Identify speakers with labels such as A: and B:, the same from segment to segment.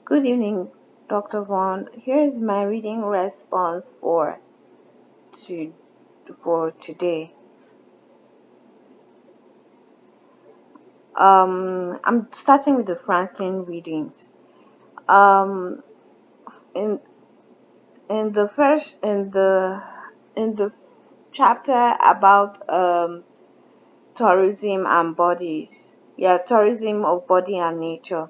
A: Good evening, Dr. Vaughn. Here is my reading response to, for today. I'm starting with the Franklin readings. Um, in in the first in the chapter about tourism and bodies, tourism of body and nature.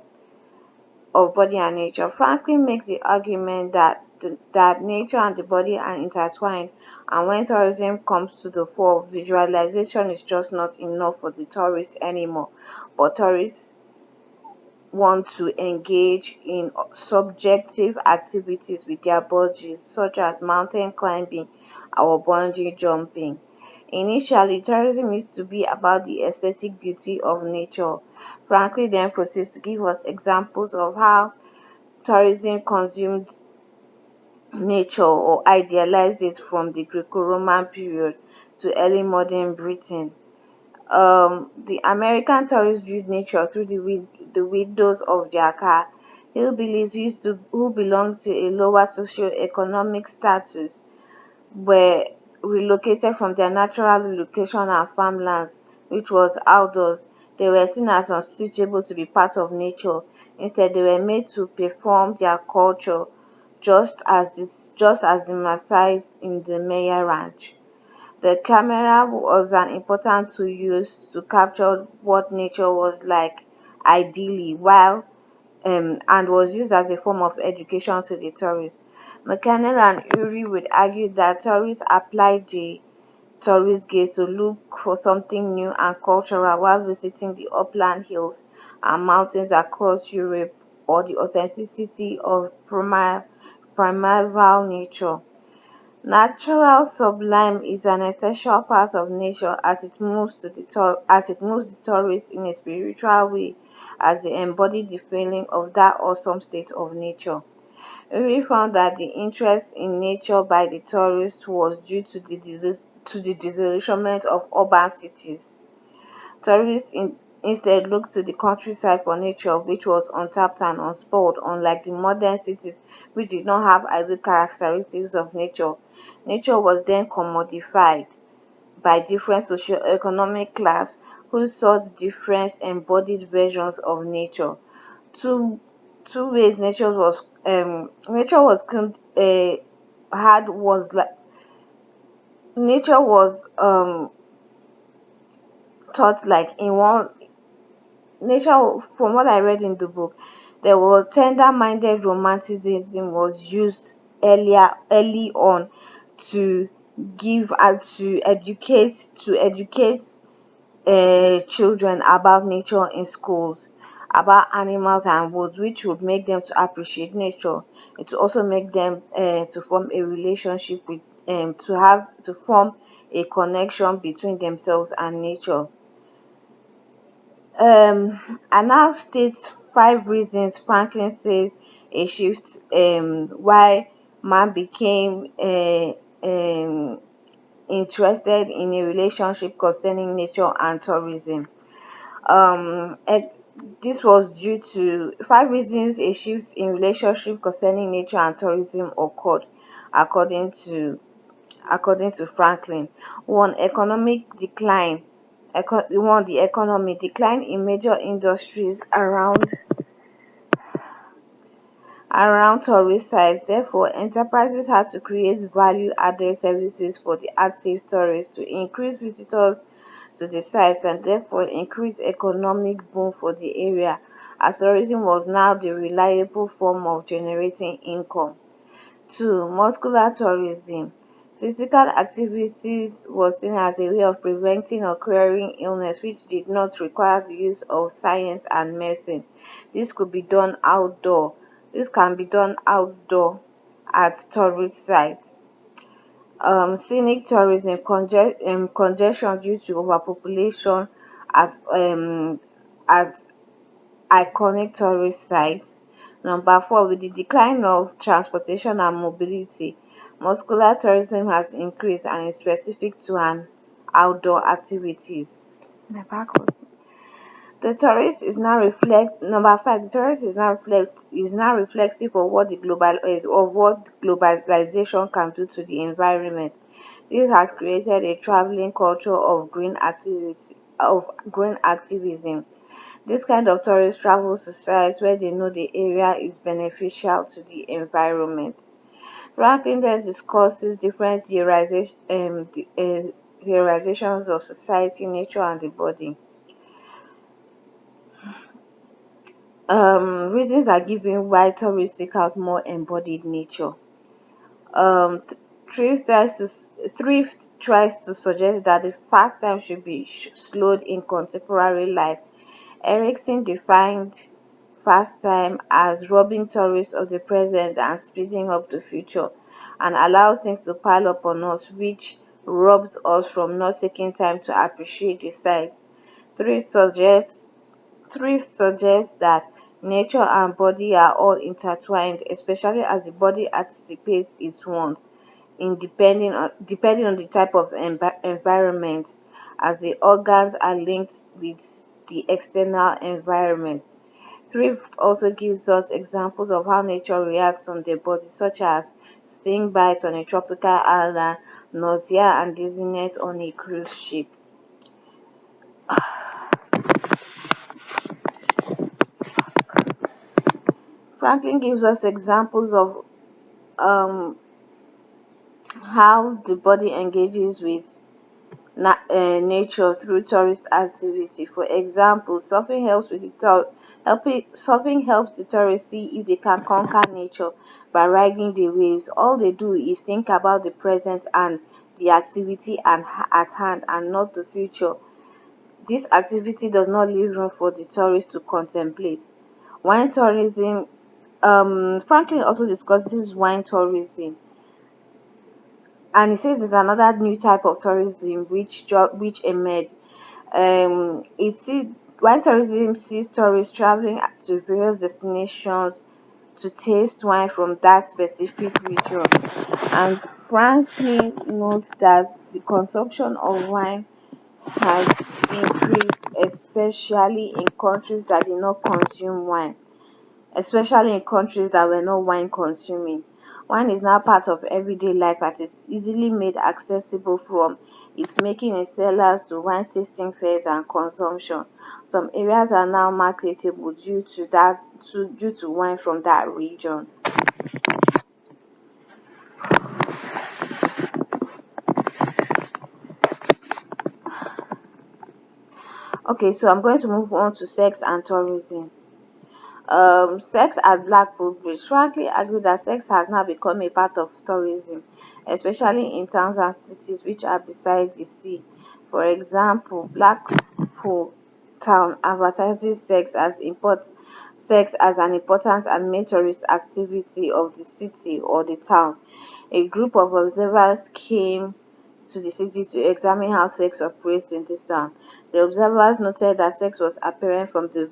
A: Franklin makes the argument that nature and the body are intertwined, and when tourism comes to the fore, visualization is just not enough for the tourist anymore, but tourists want to engage in subjective activities with their bodies, such as mountain climbing or bungee jumping. Initially, tourism used to be about the aesthetic beauty of nature. Franklin then proceeds to give us examples of how tourism consumed nature or idealized it from the Greco-Roman period to early modern Britain. The American tourists viewed nature through the windows of their car. Hillbillies who belonged to a lower socio-economic status were relocated from their natural location and farmlands, which was outdoors. They were seen as unsuitable to be part of nature. Instead, they were made to perform their culture just as the Maasais in the Maya Ranch. The camera was an important tool used to capture what nature was like ideally, while and was used as a form of education to the tourists. McConnell and Urey would argue that tourists applied the tourist gaze to look for something new and cultural while visiting the upland hills and mountains across Europe, or the authenticity of primeval nature. Natural sublime is an essential part of nature as it moves the tourist in a spiritual way, as they embody the feeling of that awesome state of nature. Urey found that the interest in nature by the tourist was due to the disillusionment of urban cities. Tourists instead looked to the countryside for nature, which was untapped and unspoiled, unlike the modern cities which did not have ideal characteristics of nature. Nature was then commodified by different socio-economic class who sought different embodied versions of nature. Two two ways nature was had was like nature was taught like in one nature. From what I read in the book, there was tender-minded romanticism was used early on to give and to educate children about nature in schools, about animals and woods, which would make them to appreciate nature. It would also make them to form a relationship with to form a connection between themselves and nature. I now state 5 reasons Franklin says a shift why man became interested in a relationship concerning nature and tourism. Um, eh, this was due to 5 reasons a shift in relationship concerning nature and tourism occurred, according to Franklin. One, economic decline. The economy decline in major industries around tourist sites. Therefore, enterprises had to create value-added services for the active tourists to increase visitors to the sites and therefore increase economic boom for the area, as tourism was now the reliable form of generating income. 2. Muscular tourism. Physical activities was seen as a way of preventing or curing illness which did not require the use of science and medicine. This could be done outdoor. This can be done outdoor at tourist sites. Scenic tourism, congestion due to overpopulation at iconic tourist sites. Number 4, with the decline of transportation and mobility, muscular tourism has increased and is specific to an outdoor activities. My backwards. The tourist is now reflect number five. The tourist is now reflexive of what globalization can do to the environment. This has created a traveling culture of green activism. This kind of tourist travels to sites where they know the area is beneficial to the environment. Franklin then discusses different theorizations of society, nature, and the body. Reasons are given why tourists seek out more embodied nature. Um, th- Thrift tries to suggest that the fast time should be slowed in contemporary life. Erickson defined fast time as robbing tourists of the present and speeding up the future, and allows things to pile up on us, which robs us from not taking time to appreciate the sights. Thrift suggests Thrift suggests that nature and body are all intertwined, especially as the body anticipates its wants depending on the type of environment, as the organs are linked with the external environment. Thrift also gives us examples of how nature reacts on the body, such as sting bites on a tropical island, nausea and dizziness on a cruise ship. Franklin gives us examples of um, how the body engages with nature through tourist activity. For example, surfing helps the tourists see if they can conquer nature by riding the waves. All they do is think about the present and the activity at hand, and not the future. This activity does not leave room for the tourist to contemplate. Wine tourism. Franklin also discusses wine tourism, and he says it's another new type of tourism which emerged. It see Wine tourism sees tourists traveling to various destinations to taste wine from that specific region. And Franklin notes that the consumption of wine has increased, especially in countries that were not wine consuming. Wine is now part of everyday life and is easily made accessible from its making in cellars to wine tasting fairs and consumption. Some areas are now marketable due to wine from that region. Okay, so I'm going to move on to sex and tourism. Sex at Blackpool Bridge. Franklin argued that sex has now become a part of tourism, especially in towns and cities which are beside the sea. For example, Blackpool town advertises sex as an important and main tourist activity of the city or the town. A group of observers came to the city to examine how sex operates in this town. The observers noted that sex was apparent from the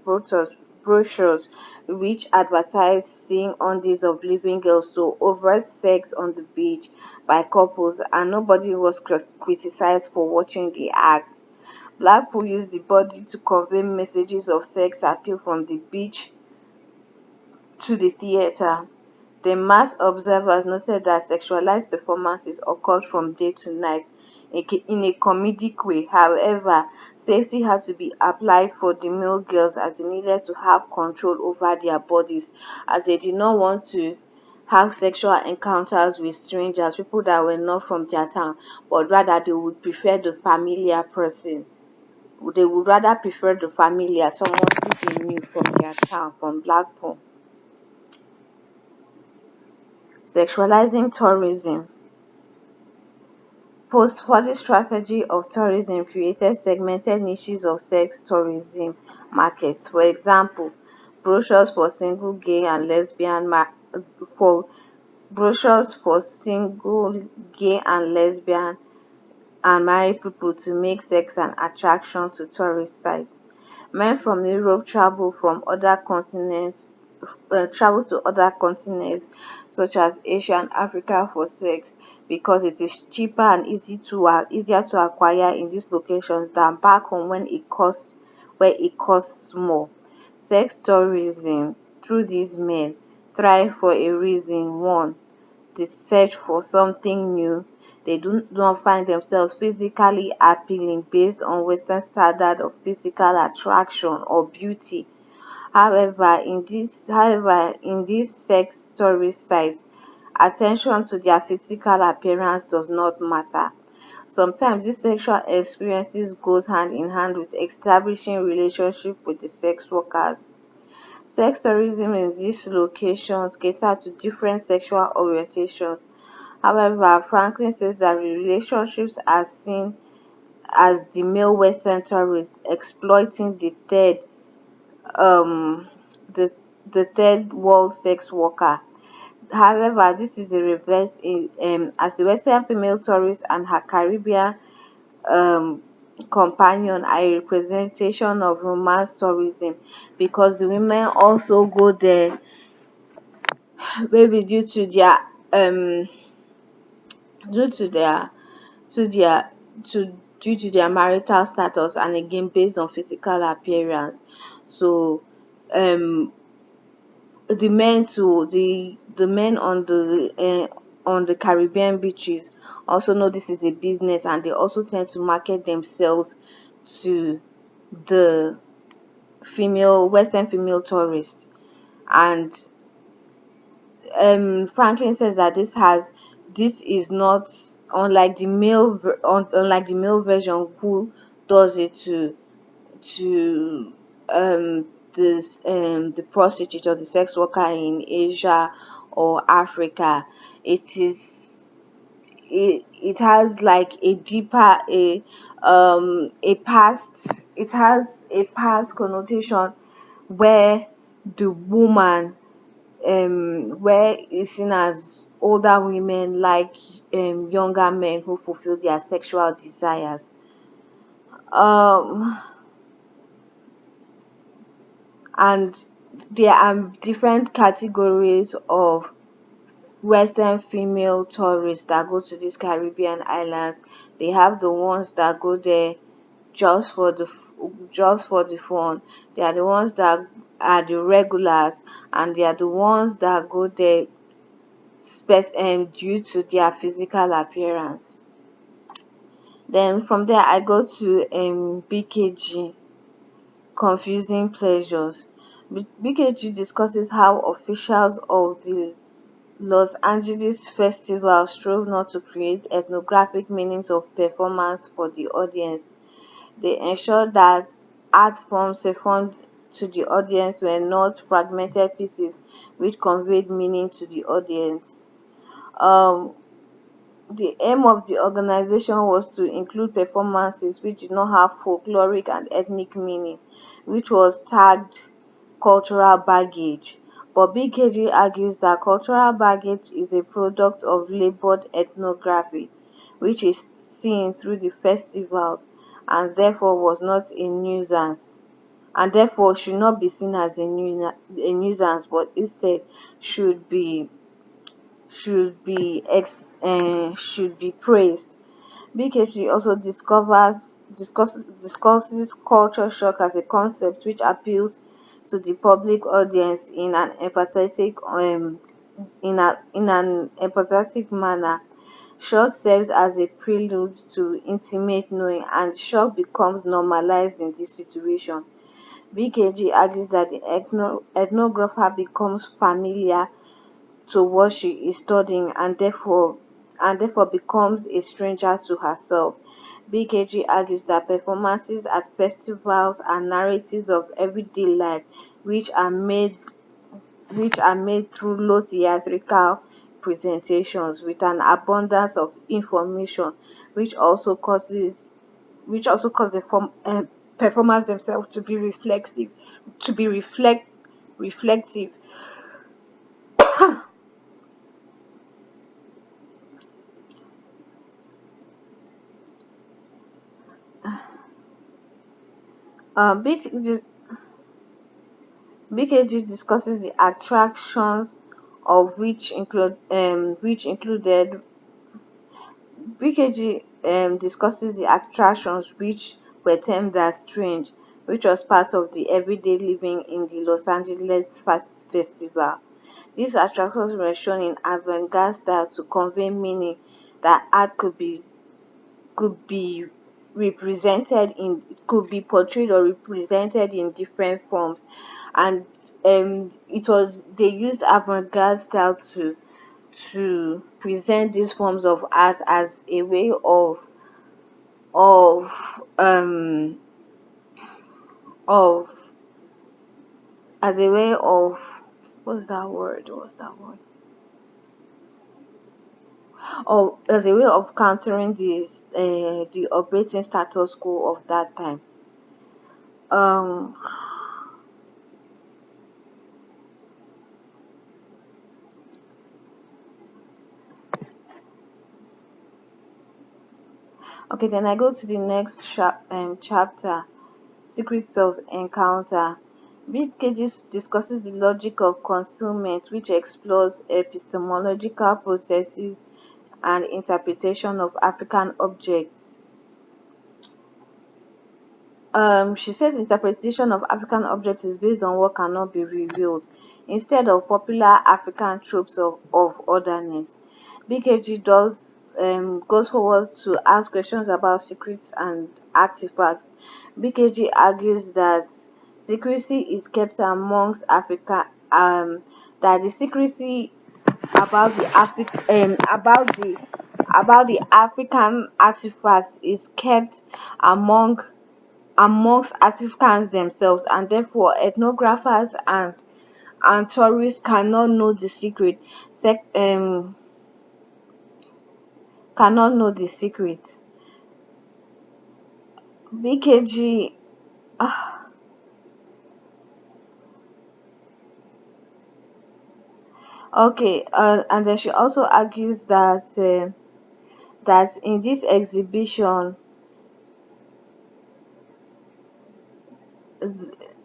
A: brochures which advertised seeing undies of living girls to overt sex on the beach by couples, and nobody was criticized for watching the act. Blackpool used the body to convey messages of sex appeal from the beach to the theater. The mass observers noted that sexualized performances occurred from day to night in a comedic way. However, safety had to be applied for the male girls, as they needed to have control over their bodies, as they did not want to have sexual encounters with strangers, people that were not from their town, but rather they would prefer the familiar person. They would rather prefer the familiar, someone who they knew from their town, from Blackpool. Sexualizing tourism. Post-Fordist strategy of tourism created segmented niches of sex tourism markets. For example, brochures for single gay and lesbian for brochures for single gay and lesbian and married people to make sex an attraction to tourist sites. Men from Europe travel to other continents such as Asia and Africa for sex, because it is cheaper and easier to acquire in these locations than back home, where it costs more. Sex tourism through these men thrive for a reason. One, the search for something new. They do not find themselves physically appealing based on Western standard of physical attraction or beauty. However, in these sex tourist sites, attention to their physical appearance does not matter. Sometimes these sexual experiences goes hand in hand with establishing relationship with the sex workers. Sex tourism in these locations cater to different sexual orientations. However, Franklin says that the relationships are seen as the male Western tourist exploiting um the the third world sex worker. However, this is a reverse in as the Western female tourist and her Caribbean um companion are a representation of romance tourism, because the women also go there maybe um due to their to their due to their marital status, and again based on physical appearance. So um the men on the Caribbean beaches also know this is a business, and they also tend to market themselves to the Western female tourists. And Franklin says that this is not unlike the male version who does it to the prostitute or the sex worker in Asia or Africa. It is it has like a deeper a past it has a past connotation where the woman where it's seen as older women like younger men who fulfill their sexual desires. Um, and there are different categories of Western female tourists that go to these Caribbean islands. They have the ones that go there just for just for the fun. They are the ones that are the regulars, and they are the ones that go there due to their physical appearance. Then from there I go to BKG, confusing pleasures. BKG discusses how officials of the Los Angeles Festival strove not to create ethnographic meanings of performance for the audience. They ensured that art forms performed to the audience were not fragmented pieces which conveyed meaning to the audience. Um, the aim of the organization was to include performances which did not have folkloric and ethnic meaning, which was tagged cultural baggage. But BKG argues that cultural baggage is a product of labored ethnography, which is seen through the festivals, and therefore was not a nuisance, and therefore should not be seen as a nuisance, but instead should be should be praised. BKG also discusses culture shock as a concept which appeals to the public audience in an empathetic manner. Shock serves as a prelude to intimate knowing, and shock becomes normalized in this situation. BKG argues that the ethnographer becomes familiar to what she is studying, and therefore becomes a stranger to herself. BKG argues that performances at festivals are narratives of everyday life which are made through low theatrical presentations with an abundance of information, which also causes the performers themselves to be reflective. BKG discusses the attractions of which included BKG discusses the attractions which were termed as strange, which was part of the everyday living in the Los Angeles Festival. These attractions were shown in avant-garde style to convey meaning that art could be could be portrayed or represented in different forms. And it was they used avant-garde style to present these forms of art as a way of um of as a way of what's that word or as a way of countering the operating status quo of that time. um okay, then I go to the next chapter, secrets of encounter. BKG discusses the logic of concealment, which explores epistemological processes and interpretation of African objects. She says interpretation of African objects is based on what cannot be revealed, instead of popular African tropes of otherness. BKG goes forward to ask questions about secrets and artifacts. BKG argues that secrecy is kept amongst Africa, that the secrecy about the about the African artifacts is kept among amongst Africans themselves, and therefore ethnographers and tourists cannot know the secret. Sec- um, cannot know the secret. BKG. Okay, and then she also argues that in this exhibition,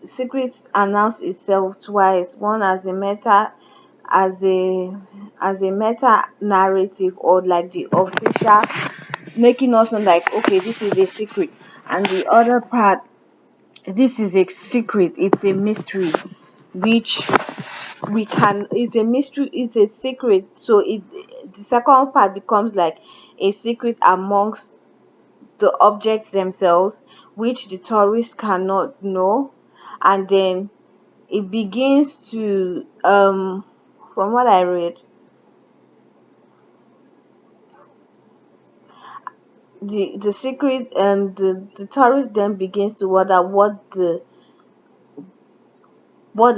A: secrets announce itself twice. One as a as a meta narrative, or like the official making us know like, okay, this is a secret, and the other part, this is a secret, it's a mystery, which we can it's a mystery, it's a secret. So it the second part becomes like a secret amongst the objects themselves, which the tourists cannot know. And then it begins to from what I read, the secret, the tourist then begins to wonder what the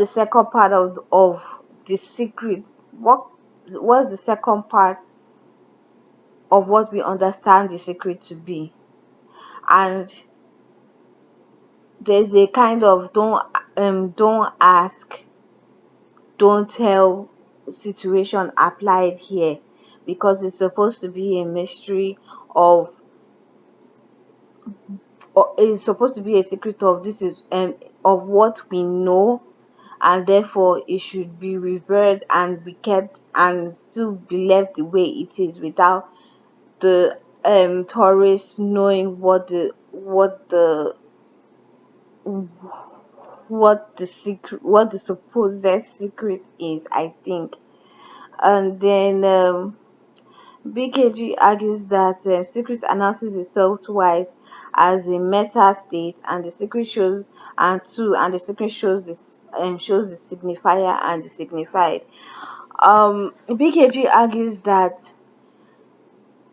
A: second part of the secret, what what's the second part of what we understand the secret to be. And there's a kind of don't ask, don't tell situation applied here, because it's supposed to be a mystery of, or it's supposed to be a secret of, this is of what we know, and therefore it should be revered and be kept and still be left the way it is, without the tourists knowing what the secret, what the supposed secret is, I think. And then BKG argues that secret announces itself twice, as a meta state, and the secret shows, and the secret shows this shows the signifier and the signified. BKG argues that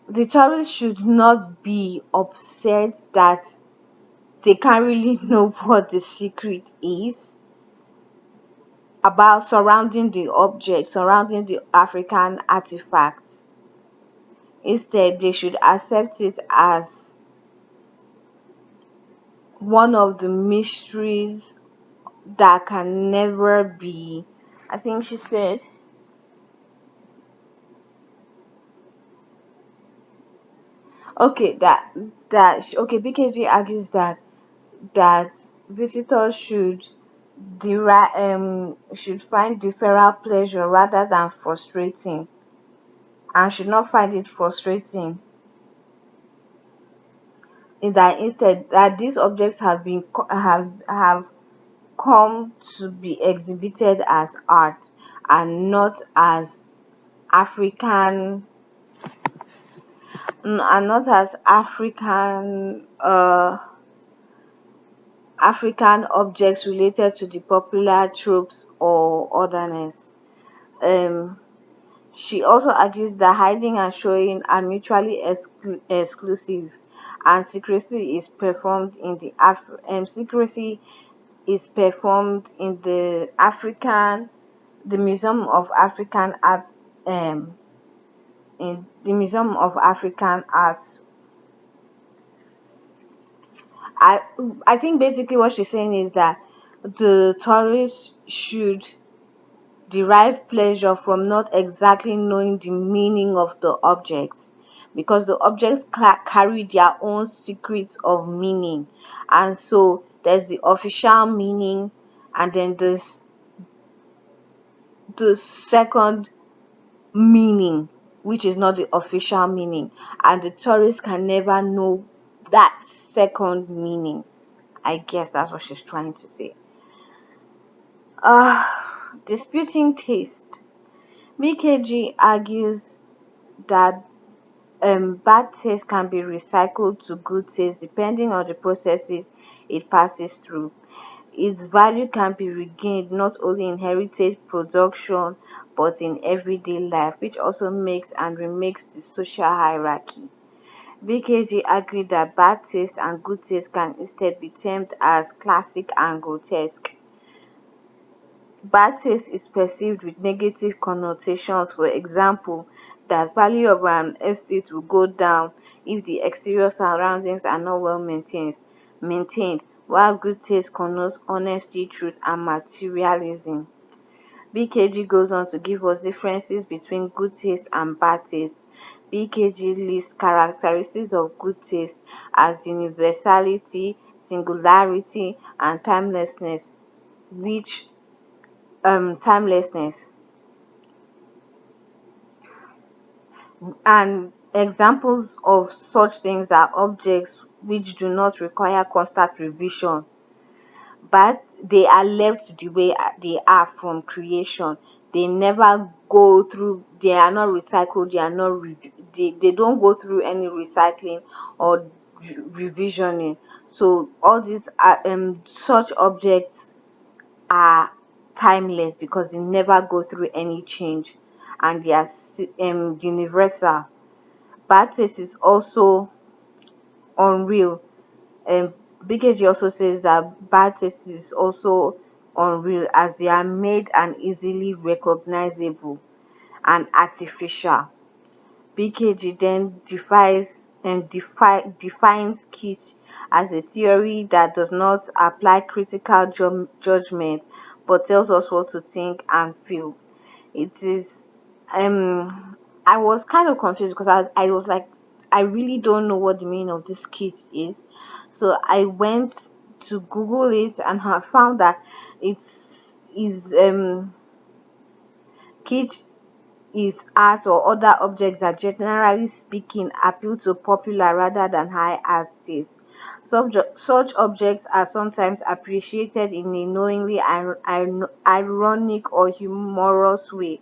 A: the tourists should not be upset that they can't really know what the secret is about surrounding the object, surrounding the African artifact. Instead, they should accept it as one of the mysteries that can never be. I think she said, okay, okay, BKG argues that visitors should find deferral pleasure rather than frustrating, and should not find it frustrating that instead that these objects have come to be exhibited as art and not as African and not as African objects related to the popular tropes or otherness. Um, she also argues that hiding and showing are mutually exclusive, and secrecy is performed in the Museum of African Art, um, in the Museum of African Arts. I I think basically what she's saying is that the tourists should derive pleasure from not exactly knowing the meaning of the objects, because the objects carry their own secrets of meaning. And so there's the official meaning, and then there's the second meaning, which is not the official meaning, and the tourists can never know that second meaning. I guess that's what she's trying to say. uh Disputing taste. BKG argues that bad taste can be recycled to good taste depending on the processes it passes through. Its value can be regained not only in heritage production but in everyday life, which also makes and remakes the social hierarchy. BKG agreed that bad taste and good taste can instead be termed as classic and grotesque. Bad taste is perceived with negative connotations, for example, that value of an estate will go down if the exterior surroundings are not well maintained, while good taste connotes honesty, truth and materialism. BKG goes on to give us differences between good taste and bad taste. BKG lists characteristics of good taste as universality, singularity and which timelessness. And examples of such things are objects which do not require constant revision, but they are left the way they are from creation. They never go through, they are not recycled, they are not they don't go through any recycling or revisioning. So all these are such objects are timeless because they never go through any change, and they are universal. Bad taste is also unreal. Um, BKG also says that bad taste is also unreal as they are made and easily recognizable and artificial. BKG then defines kitsch as a theory that does not apply critical judgment but tells us what to think and feel. It is I was kind of confused because I was like, I really don't know what the meaning of this kitsch is. So I went to Google it and I found that it's is kitsch is art or other objects that, generally speaking, appeal to popular rather than high art taste. Such objects are sometimes appreciated in a knowingly ironic or humorous way.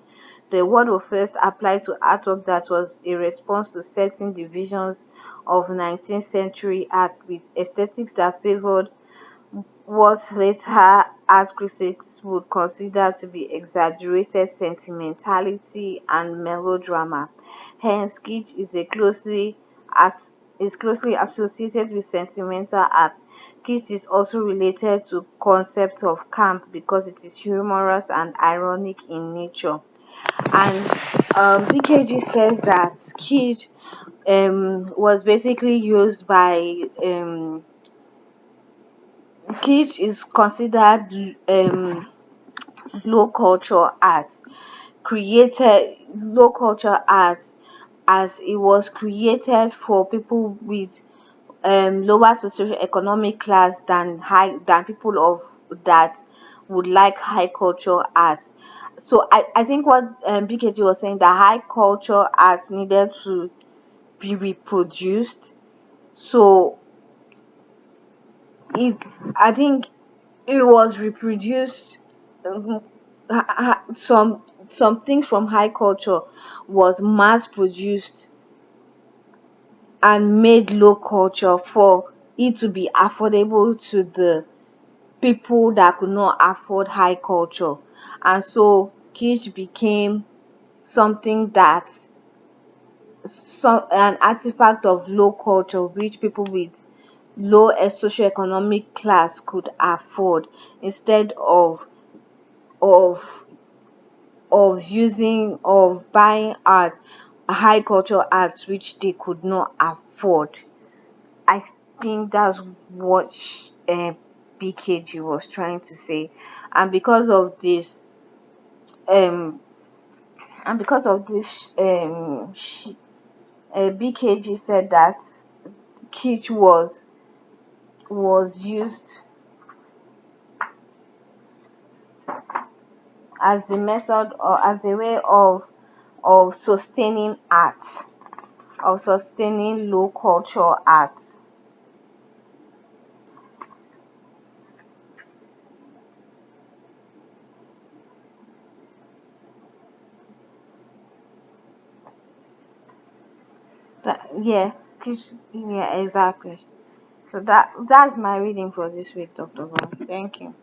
A: The word was first applied to artwork that was a response to certain divisions of 19th century art with aesthetics that favored what later art critics would consider to be exaggerated sentimentality and melodrama. Hence, kitsch is closely associated with sentimental art. Kitsch is also related to concept of camp because it is humorous and ironic in nature. And BKG says that kitsch was basically used by kitsch is considered low culture art, created low culture art as it was created for people with lower socioeconomic class than people of that would like high culture art. So I think what BKG was saying, that high culture art needed to be reproduced. So it I think it was reproduced. um, some things from high culture was mass produced and made low culture for it to be affordable to the people that could not afford high culture. And so kitsch became something that an artifact of low culture which people with low socioeconomic class could afford, instead of of buying art, high culture art which they could not afford. I think that's what BKG was trying to say. And because of this, um, and because of this, BKG said that kitsch was used as the method or as a way of sustaining art, of sustaining low culture art. Yeah, yeah, exactly. So that's my reading for this week, Dr. Gon. Thank you.